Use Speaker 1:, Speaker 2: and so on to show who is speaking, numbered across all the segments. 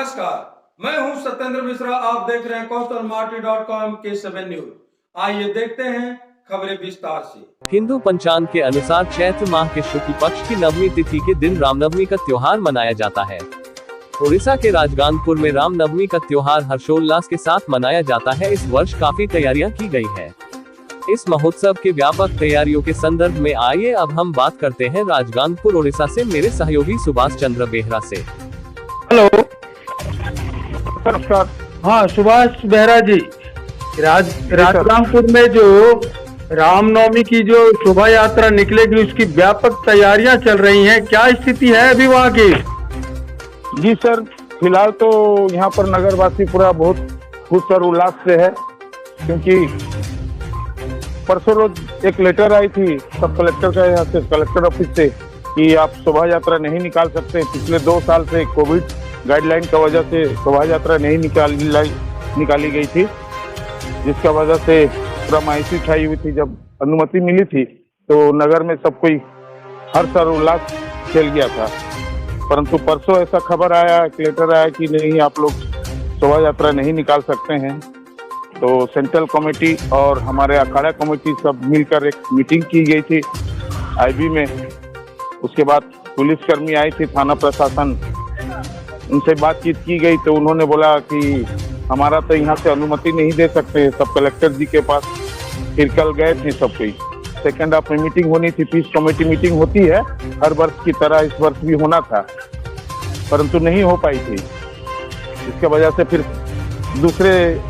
Speaker 1: नमस्कार, मैं हूं सत्येंद्र मिश्रा। आप देख रहे हैं कौशलमाटी.com के 7 न्यूज। आइए देखते हैं खबरें विस्तार से।
Speaker 2: हिंदू पंचांग के अनुसार चैत्र माह के शुक्ल पक्ष की नवमी तिथि के दिन रामनवमी का त्योहार मनाया जाता है। उड़ीसा के राजगांगपुर में रामनवमी का त्योहार हर्षोल्लास के साथ मनाया जाता है। इस वर्ष काफी तैयारियां की गई है। इस महोत्सव के व्यापक तैयारियों के संदर्भ में आइए अब हम बात करते हैं राजगांगपुर उड़ीसा से मेरे सहयोगी सुभाष चंद्र बेहरा से।
Speaker 3: हेलो, नमस्कार। हाँ, सुभाष बेहरा जी, राजगांगपुर में जो रामनवमी की जो शोभा यात्रा निकलेगी उसकी व्यापक तैयारियां चल रही हैं, क्या स्थिति है अभी वहाँ की?
Speaker 4: जी सर, फिलहाल तो यहाँ पर नगरवासी पूरा बहुत खुश और उल्लास से है, क्योंकि परसों रोज एक लेटर आई थी सब कलेक्टर का, यहाँ से कलेक्टर ऑफिस से, कि आप शोभा यात्रा नहीं निकाल सकते। पिछले 2 साल से कोविड गाइडलाइन की वजह से शोभा यात्रा नहीं निकाली गई थी, जिसका वजह से पूरा मायूसी छाई हुई थी। जब अनुमति मिली थी तो नगर में सब कोई हर्ष और उल्लास खेल गया था, परंतु परसों ऐसा खबर आया, एक लेटर आया कि नहीं, आप लोग शोभा यात्रा नहीं निकाल सकते हैं। तो सेंट्रल कमेटी और हमारे अखाड़ा कमेटी सब मिलकर एक मीटिंग की गई थी आईबी में। उसके बाद पुलिसकर्मी आई थी, थाना प्रशासन, उनसे बातचीत की गई तो उन्होंने बोला कि हमारा तो यहाँ से अनुमति नहीं दे सकते। सब कलेक्टर जी के पास फिर कल गए थे सब कोई। सेकेंड हाफ में मीटिंग होनी थी, पीस कमेटी मीटिंग होती है हर वर्ष की तरह, इस वर्ष भी होना था, परंतु नहीं हो पाई थी। इसके वजह से फिर दूसरे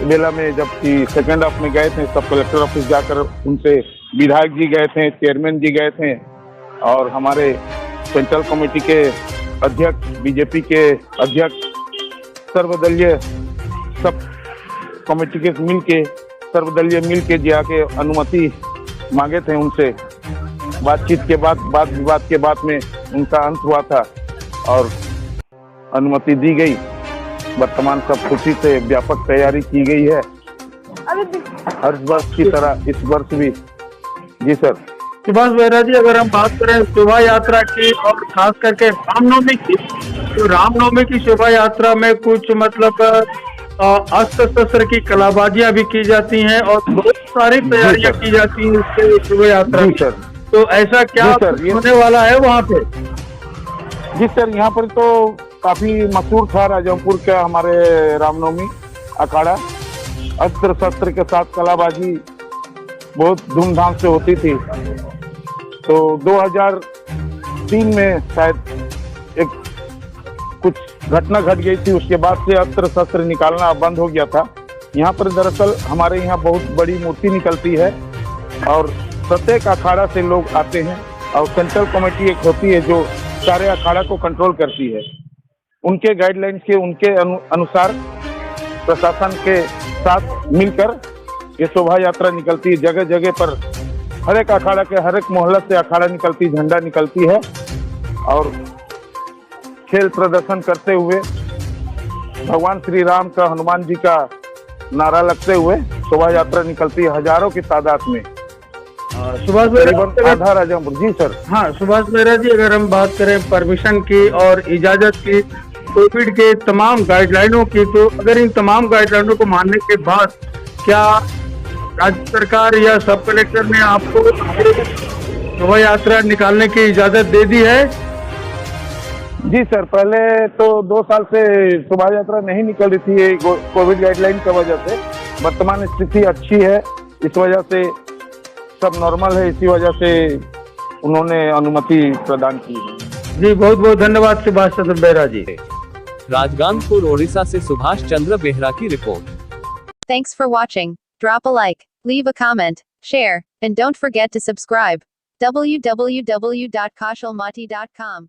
Speaker 4: बेला में जबकि सेकेंड हाफ में गए थे, सब कलेक्टर ऑफिस जाकर उनसे विधायक जी गए थे, चेयरमैन जी गए थे, और हमारे सेंट्रल कमेटी के अध्यक्ष, बीजेपी के अध्यक्ष, सर्वदलीय सब कमेटी के सर्वदलीय मिल के जाके अनुमति मांगे थे उनसे। बातचीत के बाद, वाद विवाद के बाद में उनका अंत हुआ था और अनुमति दी गई। वर्तमान सब खुशी से व्यापक तैयारी की गई है, हर वर्ष की तरह इस वर्ष भी। जी सर।
Speaker 3: सुभाष बेहरा जी, अगर हम बात करें शोभा यात्रा की और खास करके रामनवमी की, तो रामनवमी की शोभा यात्रा में कुछ मतलब अस्त्र शस्त्र की कलाबाजियां भी की जाती हैं और बहुत सारी तैयारियां की जाती हैं इसके शोभा यात्रा की। तो ऐसा क्या होने वाला है वहाँ पे?
Speaker 4: जी सर, यहाँ पर तो काफी मशहूर था राजगांगपुर का हमारे रामनवमी अखाड़ा। अस्त्र शस्त्र के साथ कलाबाजी बहुत धूमधाम से होती थी। तो 2003 में शायद एक कुछ घटना घट गई थी, उसके बाद से अस्त्र शस्त्र निकालना बंद हो गया था। यहाँ पर दरअसल हमारे यहाँ बहुत बड़ी मूर्ति निकलती है और प्रत्येक अखाड़ा से लोग आते हैं, और सेंट्रल कमेटी एक होती है जो सारे अखाड़ा को कंट्रोल करती है। उनके गाइडलाइंस के, उनके अनुसार प्रशासन के साथ मिलकर ये शोभा यात्रा निकलती है। जगह जगह पर हर एक अखाड़ा के, हर एक मोहल्ला से अखाड़ा निकलती, झंडा निकलती है, और खेल प्रदर्शन करते हुए भगवान श्री राम का, हनुमान जी का नारा लगते हुए शोभा यात्रा निकलती है हजारों की तादाद में।
Speaker 3: सुभाष बेहरा,
Speaker 4: आधा राजगांगपुर। जी सर।
Speaker 3: हाँ सुभाष बेहरा जी, अगर हम बात करें परमिशन की और इजाजत की, कोविड के तमाम गाइडलाइनों की, तो अगर इन तमाम गाइडलाइनों को मानने के बाद क्या राज्य सरकार या सब कलेक्टर ने आपको शोभा यात्रा निकालने की इजाजत दे दी है?
Speaker 4: जी सर, पहले तो 2 साल से शोभा यात्रा नहीं निकल रही थी कोविड गाइडलाइन की वजह से। वर्तमान स्थिति अच्छी है, इस वजह से सब नॉर्मल है, इसी वजह से उन्होंने अनुमति प्रदान की है।
Speaker 3: जी बहुत बहुत धन्यवाद सुभाष चंद्र बेहरा जी।
Speaker 2: राजगांगपुर उड़ीसा से सुभाष चंद्र बेहरा की report.
Speaker 5: Thanks for watching. Drop a like, leave a comment, share, and don't forget to subscribe. www.koshalmati.com